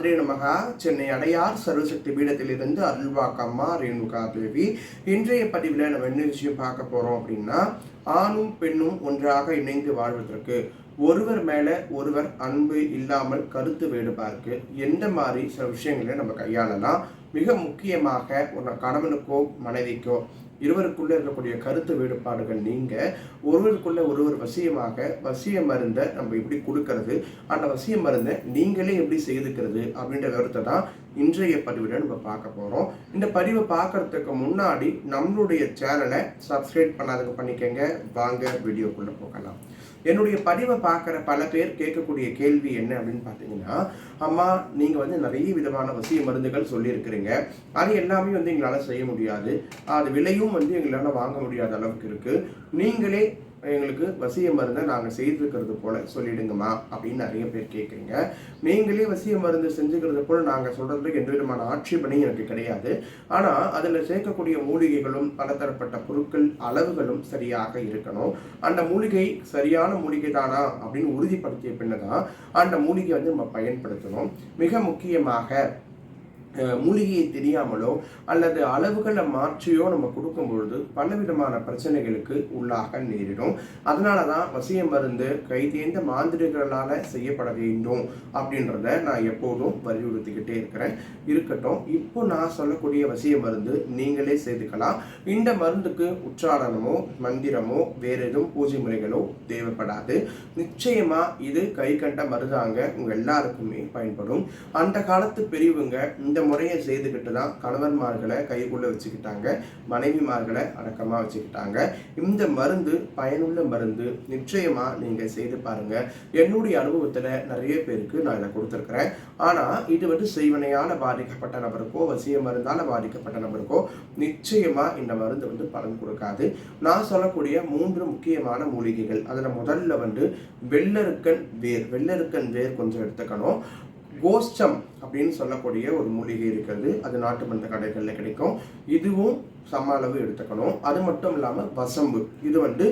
மாத்ரே நமகா. சென்னை அடையார் சர்வசக்தி பீடத்திலிருந்து அருள்வாக்கம்மா ரேணுகா தேவி. இன்றைய பதிவில் நம்ம என்ன விஷயம் பார்க்க போகிறோம் அப்படின்னா, ஆணும் பெண்ணும் ஒன்றாக இணைந்து வாழ்வதற்கு ஒருவர் மேலே ஒருவர் அன்பு இல்லாமல் கருத்து வேறுபார்க்கு எந்த மாதிரி சில விஷயங்களை நம்ம கையாளலாம். மிக முக்கியமாக ஒரு கணவனுக்கோ மனைவிக்கோ இருவருக்குள்ளே இருக்கக்கூடிய கருத்து வேறுபாடுகள் நீங்க ஒருவருக்குள்ள ஒருவர் வசிய மருந்தை நம்ம எப்படி கொடுக்கறது, அந்த வசிய மருந்தை நீங்களே எப்படி செய்துக்கிறது அப்படின்ற விவரத்தை தான் இன்றைய பதிவில் நம்ம பார்க்க போகிறோம். இந்த பதிவை பார்க்கறதுக்கு முன்னாடி நம்மளுடைய சேனலை சப்ஸ்கிரைப் பண்ணாதவங்க பண்ணிக்கங்க. வாங்க வீடியோக்குள்ளே போகலாம். என்னுடைய பதிவை பார்க்குற பல பேர் கேட்கக்கூடிய கேள்வி என்ன அப்படின்னு பார்த்தீங்கன்னா, அம்மா நீங்கள் நிறைய விதமான வசிய மருந்துகள் சொல்லியிருக்கிறீங்க, அது எல்லாமே எங்களால் செய்ய முடியாது, அது விலையும் எங்களால் வாங்க முடியாத அளவுக்கு இருக்குது, நீங்களே எங்களுக்கு வசிய மருந்தை நாங்கள் செய்திருக்கிறது போல சொல்லிடுங்கம்மா அப்படின்னு நிறைய பேர் கேட்குறீங்க. நீங்களே வசிய மருந்து செஞ்சுக்கிறது போல நாங்கள் சொல்கிறதுக்கு எந்த விதமான ஆட்சேபனையும் எனக்கு கிடையாது. ஆனால் அதில் சேர்க்கக்கூடிய மூலிகைகளும் பலதரப்பட்ட பொருட்கள் அளவுகளும் சரியாக இருக்கணும். அந்த மூலிகை சரியான மூலிகை தானா அப்படின்னு உறுதிப்படுத்திய பின்னதான் அந்த மூலிகை நம்ம பயன்படுத்தணும். மிக முக்கியமாக மூலிகையை தெரியாமலோ அல்லது அளவுகளை மாற்றியோ நம்ம கொடுக்கும் பொழுது பலவிதமான பிரச்சனைகளுக்கு உள்ளாக நேரிடும். அதனால தான் வசிய மருந்து கைதேர்ந்த மாந்திரிகளால் செய்யப்பட வேண்டும் அப்படின்றத நான் எப்போதும் வலியுறுத்திக்கிட்டே இருக்கட்டும். இப்போ நான் சொல்லக்கூடிய வசிய மருந்து நீங்களே செய்துக்கலாம். இந்த மருந்துக்கு உச்சாரணமோ மந்திரமோ வேற எதுவும் பூஜை முறைகளோ தேவைப்படாது. நிச்சயமா இது கை கண்ட மருந்தாங்க உங்க எல்லாருக்குமே பயன்படும். அந்த காலத்து பெரியவங்க இந்த முறையை செய்துக்கிட்டு தான் கணவன்மார்களை கைக்குள்ள வச்சுக்கிட்டாங்க, மனைவிமார்களை அடக்கமாக வச்சுக்கிட்டாங்க. இந்த மருந்து பயனுள்ள மருந்து. நிச்சயமா நீங்க செய்து பாருங்க. என்னுடைய அனுபவத்துல நிறைய பேருக்கு நான் இதை கொடுத்துருக்கிறேன். ஆனா இது செய்வனையால பாதிக்கப்பட்ட நபருக்கோ வசிய மருந்தால பாதிக்கப்பட்ட நபருக்கோ நிச்சயமா இந்த மருந்து பலன் கொடுக்காது. நான் சொல்லக்கூடிய 3 முக்கியமான மூலிகைகள். அதுல முதல்ல வெள்ளருக்கன் வேர் கொஞ்சம் எடுத்துக்கணும். கோஷ்டம் அப்படின்னு சொல்லக்கூடிய ஒரு மூலிகை இருக்கிறது, அது நாட்டு மருந்து கடைகளில் கிடைக்கும். இதுவும் சம அளவு எடுத்துக்கணும். அது மட்டும் இல்லாமல் வசம்பு, இது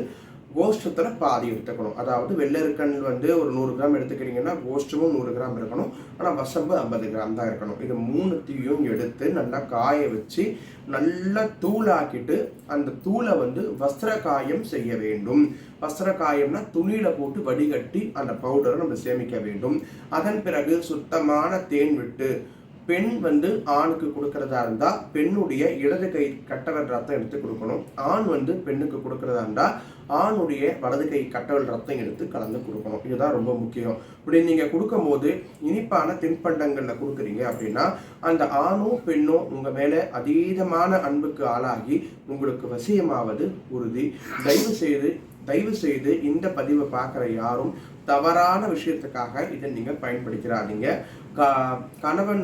கோஷ்டத்தில் பாதி எடுத்துக்கணும். அதாவது வெள்ளருக்கன் ஒரு 100 கிராம் எடுத்துக்கிறீங்கன்னா கோஷ்டமும் 100 கிராம் இருக்கணும். ஆனால் வசம்பு 50 கிராம் தான் இருக்கணும். இது 3த்தையும் எடுத்து நல்லா காய வச்சு நல்லா தூளாக்கிட்டு அந்த தூளை வஸ்திர காயம் செய்ய வேண்டும். வஸ்திர காயம்னா துணியில போட்டு வடிகட்டி அந்த பவுடரை நம்ம சேமிக்க வேண்டும். அதன் பிறகு சுத்தமான தேன் விட்டு பெண் ஆணுக்கு கொடுக்கறதா இருந்தா பெண்ணுடைய இடது கை கட்டவல் ரத்தம் எடுத்து கொடுக்கணும். ஆண் பெண்ணுக்கு கொடுக்கறதா இருந்தா ஆணுடைய வலது கை கட்டவல் ரத்தம் எடுத்து கலந்து கொடுக்கணும். இதுதான் ரொம்ப முக்கியம். இப்படி நீங்க கொடுக்கும் போது இனிப்பான தின்பண்டங்கள்ல கொடுக்குறீங்க அப்படின்னா அந்த ஆணோ பெண்ணோ உங்க மேல அதீதமான அன்புக்கு ஆளாகி உங்களுக்கு வசியமாவது உறுதி. தயவு செய்து இந்த பதிவை பார்க்குற யாரும் தவறான விஷயத்துக்காக இதை நீங்கள் பயன்படுத்திடாதீங்க. கணவன்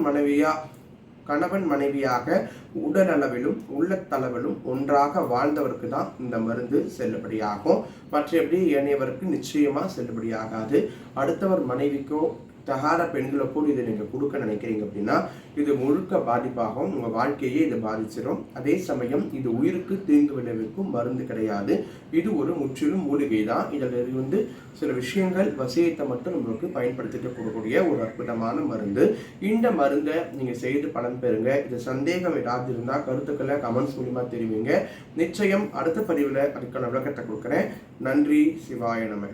மனைவியாக உடல் அளவிலும் உள்ளத்தளவிலும் ஒன்றாக வாழ்ந்தவருக்கு தான் இந்த மருந்து செல்லுபடியாகும். மற்றபடி ஏனையவருக்கு நிச்சயமா செல்லுபடியாகாது. அடுத்தவர் மனைவிக்கோ தகாத பெண்களுக்கோ இதை நீங்கள் கொடுக்க நினைக்கிறீங்க அப்படின்னா இது முழுக்க பாதிப்பாகும். உங்கள் வாழ்க்கையே இதை பாதிச்சிடும். அதே சமயம் இது உயிருக்கு தீங்கு விளைவிக்கும் மருந்து கிடையாது. இது ஒரு முற்றிலும் மூலிகை தான். இதில் சில விஷயங்கள் வசியத்தை மட்டும் நம்மளுக்கு பயன்படுத்திட்டு கொடுக்கக்கூடிய ஒரு அற்புதமான மருந்து. இந்த மருந்தை நீங்கள் செய்து பலன் பெறுங்க. இது சந்தேகம் ஏதாவது இருந்தால் கருத்துக்களை கமெண்ட்ஸ் மூலியமாக தெரிவிங்க. நிச்சயம் அடுத்த பதிவில் அதுக்கான விளக்கத்தை கொடுக்குறேன். நன்றி. சிவாய நம.